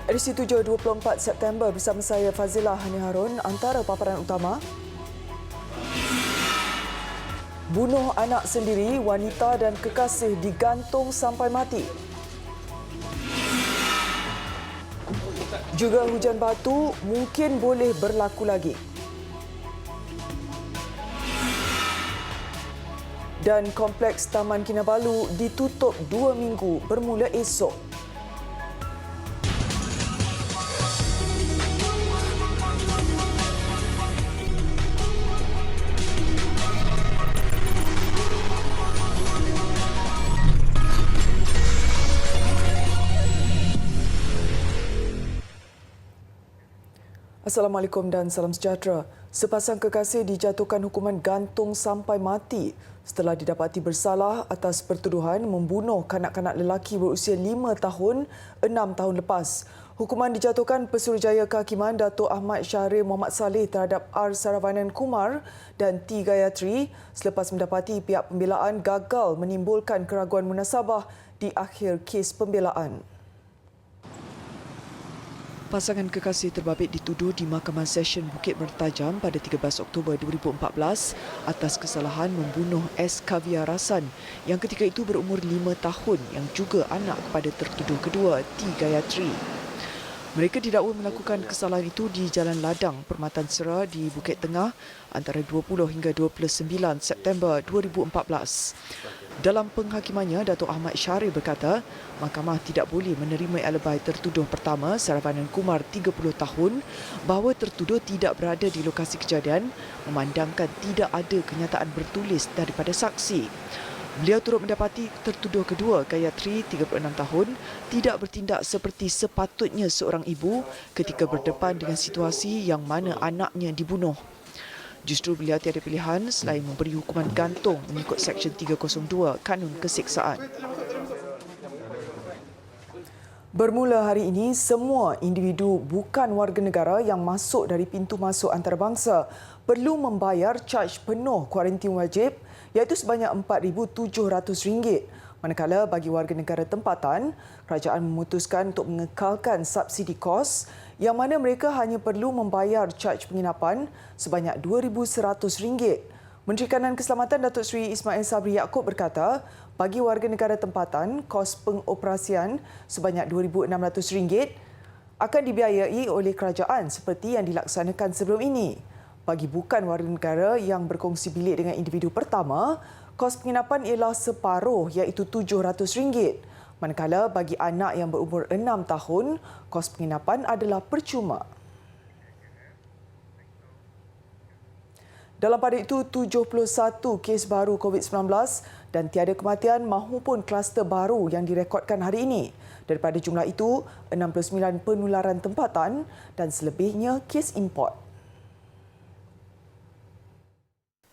Edisi 7 24 September bersama saya Fazilah Hani Harun. Antara paparan utama: bunuh anak sendiri, wanita dan kekasih digantung sampai mati. Juga hujan batu mungkin boleh berlaku lagi. Dan kompleks Taman Kinabalu ditutup 2 minggu bermula esok. Assalamualaikum dan salam sejahtera. Sepasang kekasih dijatuhkan hukuman gantung sampai mati setelah didapati bersalah atas pertuduhan membunuh kanak-kanak lelaki berusia 5 tahun 6 tahun lepas. Hukuman dijatuhkan Pesuruhjaya Kehakiman Datuk Ahmad Syahrir Mohamad Saleh terhadap R. Saravanan Kumar dan T. Gayatri selepas mendapati pihak pembelaan gagal menimbulkan keraguan munasabah di akhir kes pembelaan. Pasangan kekasih terbabit dituduh di Mahkamah Session Bukit Mertajam pada 13 Oktober 2014 atas kesalahan membunuh S. Kaviarasan yang ketika itu berumur 5 tahun yang juga anak kepada tertuduh kedua, T. Gayatri. Mereka didakwa melakukan kesalahan itu di Jalan Ladang, Permatan Sera di Bukit Tengah antara 20 hingga 29 September 2014. Dalam penghakimannya, Datuk Ahmad Syahrir berkata, mahkamah tidak boleh menerima alibi tertuduh pertama, Saravanan Kumar 30 tahun, bahawa tertuduh tidak berada di lokasi kejadian memandangkan tidak ada kenyataan bertulis daripada saksi. Beliau turut mendapati tertuduh kedua, Gayatri 36 tahun, tidak bertindak seperti sepatutnya seorang ibu ketika berdepan dengan situasi yang mana anaknya dibunuh. Justru beliau tiada pilihan selain memberi hukuman gantung mengikut Seksyen 302 Kanun Keseksaan. Bermula hari ini, semua individu bukan warga negara yang masuk dari pintu masuk antarabangsa perlu membayar caj penuh kuarantin wajib iaitu sebanyak RM4,700. Manakala bagi warga negara tempatan, kerajaan memutuskan untuk mengekalkan subsidi kos yang mana mereka hanya perlu membayar caj penginapan sebanyak RM2,100. Menteri Kanan Keselamatan Datuk Seri Ismail Sabri Yaakob berkata, bagi warga negara tempatan, kos pengoperasian sebanyak RM2,600 akan dibiayai oleh kerajaan seperti yang dilaksanakan sebelum ini. Bagi bukan warga negara yang berkongsi bilik dengan individu pertama, kos penginapan ialah separuh iaitu RM700. Manakala bagi anak yang berumur 6 tahun, kos penginapan adalah percuma. Dalam pada itu, 71 kes baru COVID-19 dan tiada kematian mahupun kluster baru yang direkodkan hari ini. Daripada jumlah itu, 69 penularan tempatan dan selebihnya kes import.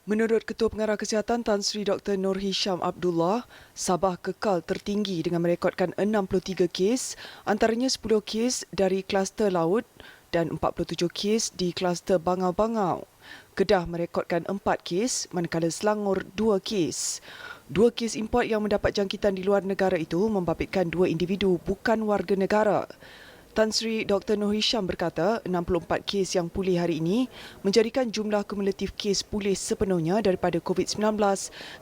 Menurut Ketua Pengarah Kesihatan Tan Sri Dr. Nur Hisham Abdullah, Sabah kekal tertinggi dengan merekodkan 63 kes, antaranya 10 kes dari kluster laut dan 47 kes di kluster Bangau-Bangau. Kedah merekodkan 4 kes, manakala Selangor 2 kes. 2 kes import yang mendapat jangkitan di luar negara itu membabitkan 2 individu bukan warga negara. Tan Sri Dr. Nur Hisham berkata 64 kes yang pulih hari ini menjadikan jumlah kumulatif kes pulih sepenuhnya daripada COVID-19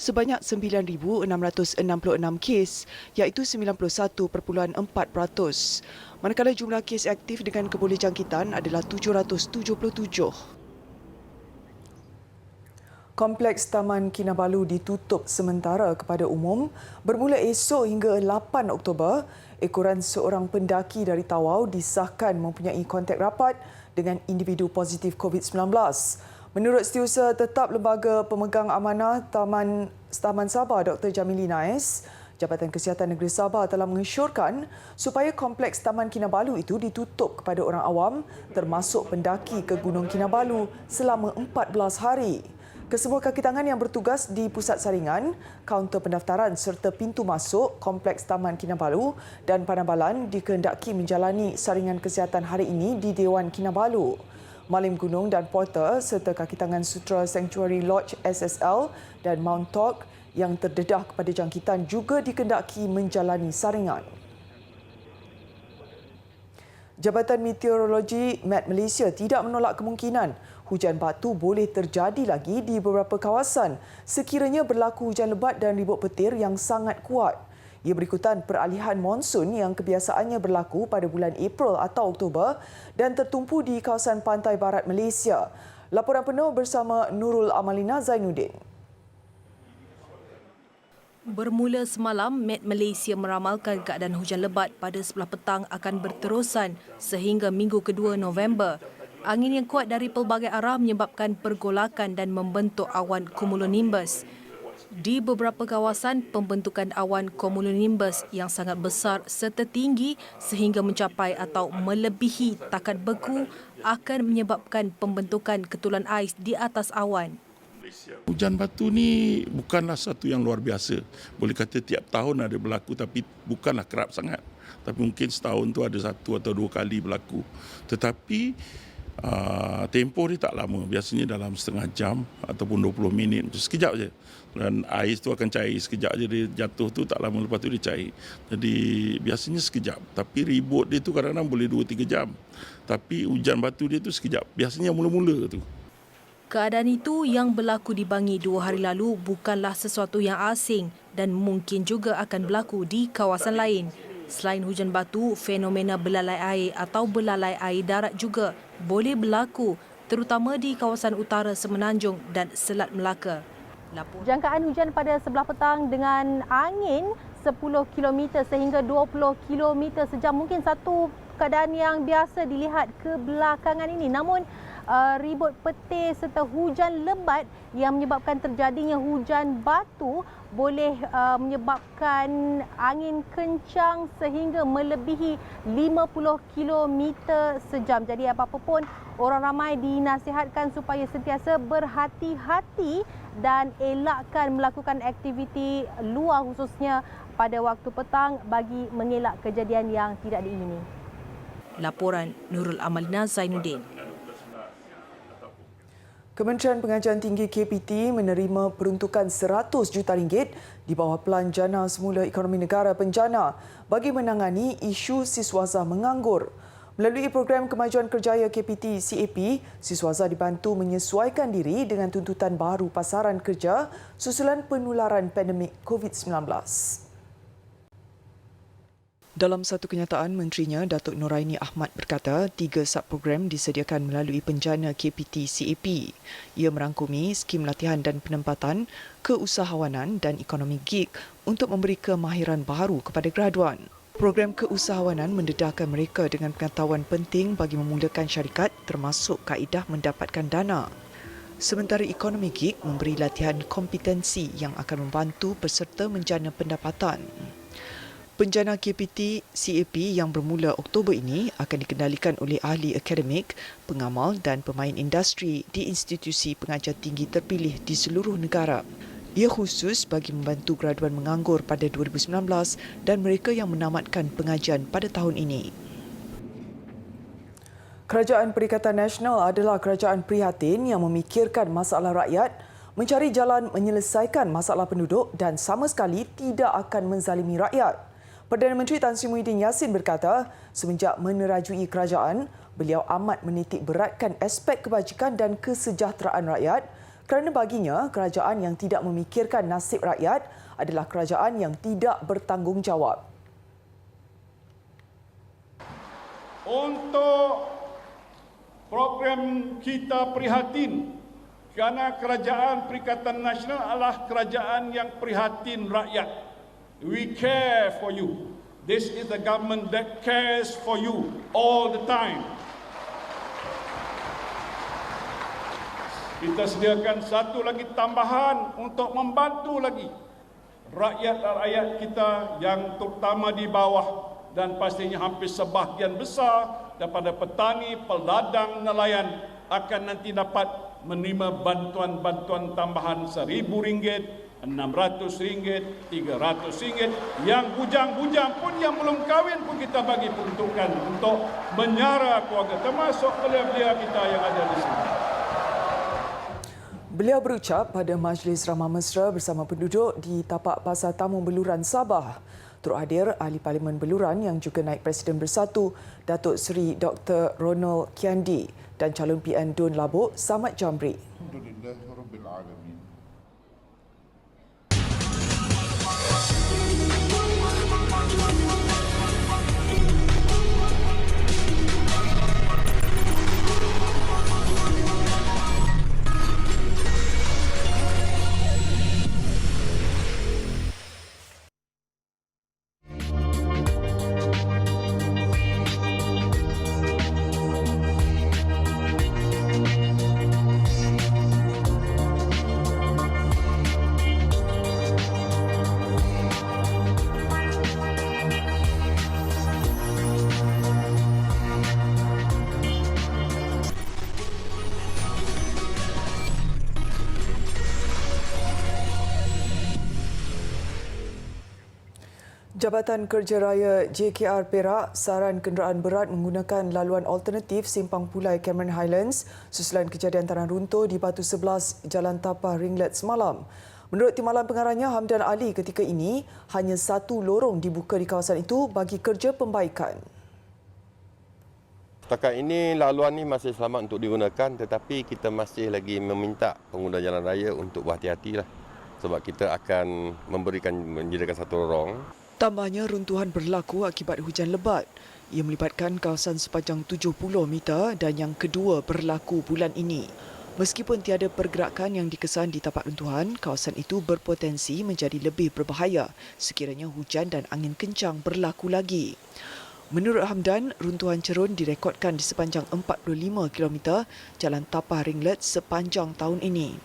sebanyak 9,666 kes iaitu 91.4%. Manakala jumlah kes aktif dengan kebolehjangkitan adalah 777. Kompleks Taman Kinabalu ditutup sementara kepada umum bermula esok hingga 8 Oktober. Ekoran seorang pendaki dari Tawau disahkan mempunyai kontak rapat dengan individu positif COVID-19. Menurut Setiausaha Tetap Lembaga Pemegang Amanah Taman Sabah Dr. Jamili Nais, Jabatan Kesihatan Negeri Sabah telah mengesyorkan supaya kompleks Taman Kinabalu itu ditutup kepada orang awam termasuk pendaki ke Gunung Kinabalu selama 14 hari. Kesemua kaki tangan yang bertugas di pusat saringan, kaunter pendaftaran serta pintu masuk Kompleks Taman Kinabalu dan Panambalan dikehendaki menjalani saringan kesihatan hari ini di Dewan Kinabalu. Malim Gunung dan porter serta kaki tangan Sutra Sanctuary Lodge SSL dan Mount Tok yang terdedah kepada jangkitan juga dikehendaki menjalani saringan. Jabatan Meteorologi Met Malaysia tidak menolak kemungkinan hujan batu boleh terjadi lagi di beberapa kawasan sekiranya berlaku hujan lebat dan ribut petir yang sangat kuat. Ia berikutan peralihan monsun yang kebiasaannya berlaku pada bulan April atau Oktober dan tertumpu di kawasan pantai barat Malaysia. Laporan penuh bersama Nurul Amalina Zainuddin. Bermula semalam, Met Malaysia meramalkan keadaan hujan lebat pada sebelah petang akan berterusan sehingga minggu kedua November. Angin yang kuat dari pelbagai arah menyebabkan pergolakan dan membentuk awan cumulonimbus. Di beberapa kawasan, pembentukan awan cumulonimbus yang sangat besar serta tinggi sehingga mencapai atau melebihi takat beku akan menyebabkan pembentukan ketulan ais di atas awan. Hujan batu ni bukanlah satu yang luar biasa. Boleh kata tiap tahun ada berlaku tapi bukanlah kerap sangat. Tapi mungkin setahun tu ada satu atau dua kali berlaku. Tetapi tempoh dia tak lama. Biasanya dalam setengah jam ataupun 20 minit. Sekejap je. Dan ais tu akan cair. Sekejap je dia jatuh tu tak lama lepas tu dia cair. Jadi biasanya sekejap. Tapi ribut dia tu kadang-kadang boleh 2-3 jam. Tapi hujan batu dia tu sekejap. Biasanya mula-mula tu. Keadaan itu yang berlaku di Bangi 2 hari lalu bukanlah sesuatu yang asing dan mungkin juga akan berlaku di kawasan lain. Selain hujan batu, fenomena belalai air atau belalai air darat juga boleh berlaku terutama di kawasan utara Semenanjung dan Selat Melaka. Jangkaan hujan pada sebelah petang dengan angin 10 km sehingga 20 km sejam mungkin satu keadaan yang biasa dilihat kebelakangan ini. Namun ribut petir serta hujan lebat yang menyebabkan terjadinya hujan batu boleh menyebabkan angin kencang sehingga melebihi 50 km sejam. Jadi apa-apa pun orang ramai dinasihatkan supaya sentiasa berhati-hati dan elakkan melakukan aktiviti luar khususnya pada waktu petang bagi mengelak kejadian yang tidak diingini. Laporan Nurul Amalina Zainuddin. Kementerian Pengajian Tinggi KPT menerima peruntukan RM100 juta di bawah Pelan Jana Semula Ekonomi Negara Penjana bagi menangani isu siswaza menganggur. Melalui program Kemajuan Kerjaya KPT CAP, siswaza dibantu menyesuaikan diri dengan tuntutan baru pasaran kerja susulan penularan pandemik COVID-19. Dalam satu kenyataan, Menterinya Datuk Noraini Ahmad berkata 3 subprogram disediakan melalui penjana KPT CAP. Ia merangkumi skim latihan dan penempatan, keusahawanan dan ekonomi gig untuk memberi kemahiran baru kepada graduan. Program keusahawanan mendedahkan mereka dengan pengetahuan penting bagi memulakan syarikat termasuk kaedah mendapatkan dana. Sementara ekonomi gig memberi latihan kompetensi yang akan membantu peserta menjana pendapatan. Penjana KPT CAP yang bermula Oktober ini akan dikendalikan oleh ahli akademik, pengamal dan pemain industri di institusi pengajian tinggi terpilih di seluruh negara. Ia khusus bagi membantu graduan menganggur pada 2019 dan mereka yang menamatkan pengajian pada tahun ini. Kerajaan Perikatan Nasional adalah kerajaan prihatin yang memikirkan masalah rakyat, mencari jalan menyelesaikan masalah penduduk dan sama sekali tidak akan menzalimi rakyat. Perdana Menteri Tan Sri Muhyiddin Yassin berkata, semenjak menerajui kerajaan, beliau amat menitik beratkan aspek kebajikan dan kesejahteraan rakyat kerana baginya kerajaan yang tidak memikirkan nasib rakyat adalah kerajaan yang tidak bertanggungjawab. Untuk program kita prihatin kerana kerajaan Perikatan Nasional adalah kerajaan yang prihatin rakyat. We care for you. This is the government that cares for you all the time. Kita sediakan satu lagi tambahan untuk membantu lagi rakyat-rakyat kita yang terutama di bawah dan pastinya hampir sebahagian besar daripada petani, peladang, nelayan akan nanti dapat menerima bantuan-bantuan tambahan RM1,000, RM600, RM300, yang bujang-bujang pun yang belum kahwin pun kita bagi peruntukan untuk menyara keluarga, termasuk belia-belia kita yang ada di sini. Beliau berucap pada Majlis Ramah Mesra bersama penduduk di tapak Pasar Tamu Beluran, Sabah. Turut hadir Ahli Parlimen Beluran yang juga Naib Presiden Bersatu Datuk Seri Dr. Ronald Kiandi dan calon PN Dun Labuk Samad Jamri. Jabatan Kerja Raya JKR Perak saran kenderaan berat menggunakan laluan alternatif Simpang Pulai Cameron Highlands susulan kejadian tanah runtuh di Batu 11 Jalan Tapah Ringlet semalam. Menurut Timbalan Pengarahnya Hamdan Ali, ketika ini hanya satu lorong dibuka di kawasan itu bagi kerja pembaikan. Setakat ini laluan ini masih selamat untuk digunakan, tetapi kita masih lagi meminta pengguna jalan raya untuk berhati-hatilah sebab kita akan menyediakan satu lorong. Tambahnya, runtuhan berlaku akibat hujan lebat. Ia melibatkan kawasan sepanjang 70 meter dan yang kedua berlaku bulan ini. Meskipun tiada pergerakan yang dikesan di tapak runtuhan, kawasan itu berpotensi menjadi lebih berbahaya sekiranya hujan dan angin kencang berlaku lagi. Menurut Hamdan, runtuhan cerun direkodkan di sepanjang 45 km Jalan Tapah Ringlet sepanjang tahun ini.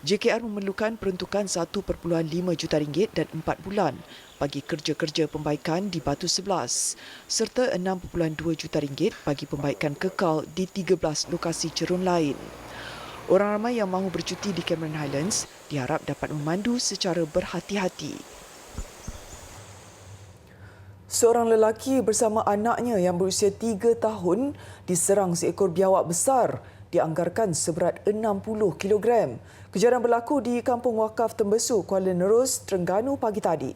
JKR memerlukan peruntukan RM1.5 juta dan 4 bulan bagi kerja-kerja pembaikan di Batu 11 serta RM6.2 juta bagi pembaikan kekal di 13 lokasi cerun lain. Orang ramai yang mahu bercuti di Cameron Highlands diharap dapat memandu secara berhati-hati. Seorang lelaki bersama anaknya yang berusia 3 tahun diserang seekor biawak besar dianggarkan seberat 60 kg. Kejadian berlaku di Kampung Wakaf Tembesu, Kuala Nerus, Terengganu pagi tadi.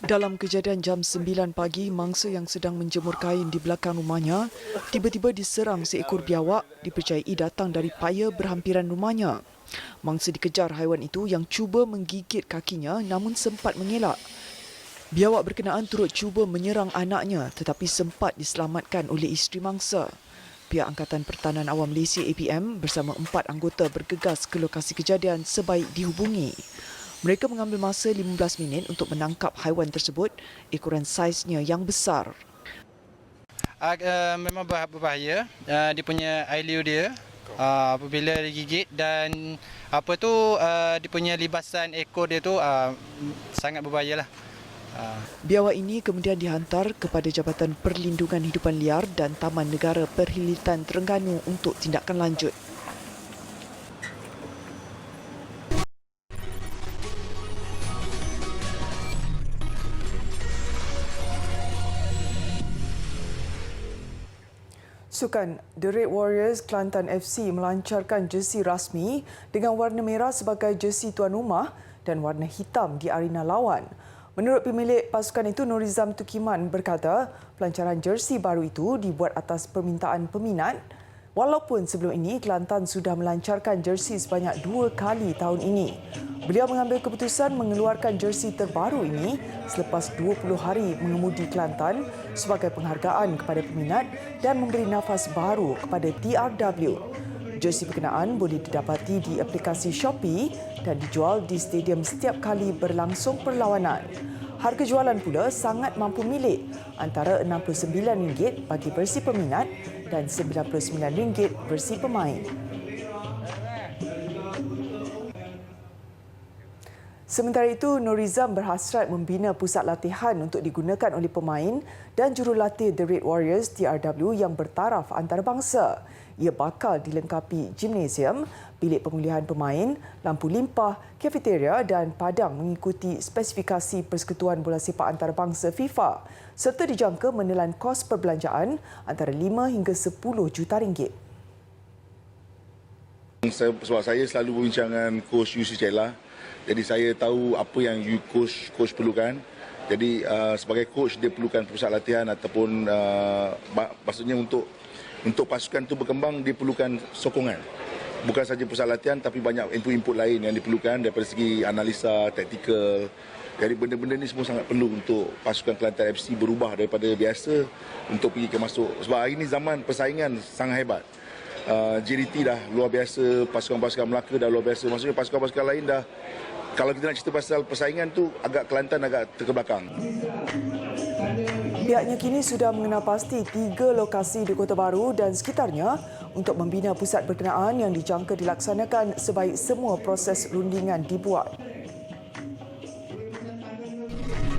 Dalam kejadian jam 9 pagi, mangsa yang sedang menjemur kain di belakang rumahnya tiba-tiba diserang seekor biawak dipercayai datang dari paya berhampiran rumahnya. Mangsa dikejar haiwan itu yang cuba menggigit kakinya namun sempat mengelak. Biawak berkenaan turut cuba menyerang anaknya tetapi sempat diselamatkan oleh isteri mangsa. Pihak Angkatan Pertahanan Awam Malaysia APM bersama 4 anggota bergegas ke lokasi kejadian sebaik dihubungi. Mereka mengambil masa 15 minit untuk menangkap haiwan tersebut, ekoran saiznya yang besar. Memang berbahaya, dia punya air liu dia apabila digigit dan dia punya libasan ekor dia tu sangat berbahayalah. Biawak ini kemudian dihantar kepada Jabatan Perlindungan Hidupan Liar dan Taman Negara Perhilitan Terengganu untuk tindakan lanjut. Sukan, The Red Warriors Kelantan FC melancarkan jersey rasmi dengan warna merah sebagai jersey tuan rumah dan warna hitam di arena lawan. Menurut pemilik pasukan itu, Nurizam Tukiman berkata pelancaran jersey baru itu dibuat atas permintaan peminat. Walaupun sebelum ini Kelantan sudah melancarkan jersey sebanyak 2 kali tahun ini. Beliau mengambil keputusan mengeluarkan jersey terbaru ini selepas 20 hari mengemudi Kelantan sebagai penghargaan kepada peminat dan memberi nafas baru kepada TRW. Jersey berkenaan boleh didapati di aplikasi Shopee dan dijual di stadium setiap kali berlangsung perlawanan. Harga jualan pula sangat mampu milik, antara RM69 bagi versi peminat dan RM99 versi pemain. Sementara itu, Nurizam berhasrat membina pusat latihan untuk digunakan oleh pemain dan jurulatih The Red Warriors TRW yang bertaraf antarabangsa. Ia bakal dilengkapi gimnasium, bilik pemulihan pemain, lampu limpah, kafeteria dan padang mengikuti spesifikasi Persekutuan Bola Sepak Antarabangsa FIFA serta dijangka menelan kos perbelanjaan antara 5 hingga 10 juta ringgit. Sebab saya selalu berbincang dengan Coach Yusri Cella Jadi saya tahu apa yang coach perlukan. Jadi sebagai coach dia perlukan pusat latihan ataupun maksudnya untuk pasukan tu berkembang dia perlukan sokongan. Bukan saja pusat latihan tapi banyak input-input lain yang diperlukan daripada segi analisa, taktikal. Jadi benda-benda ni semua sangat perlu untuk pasukan Kelantan FC berubah daripada biasa untuk pergi ke masuk. Sebab hari ini zaman persaingan sangat hebat. JDT dah luar biasa, pasukan-pasukan Melaka dah luar biasa. Maksudnya pasukan-pasukan lain dah, kalau kita nak cerita pasal persaingan tu, Kelantan agak terkebelakang. Pihaknya kini sudah mengenal pasti 3 lokasi di Kota Baru dan sekitarnya untuk membina pusat berkenaan yang dijangka dilaksanakan sebaik semua proses rundingan dibuat.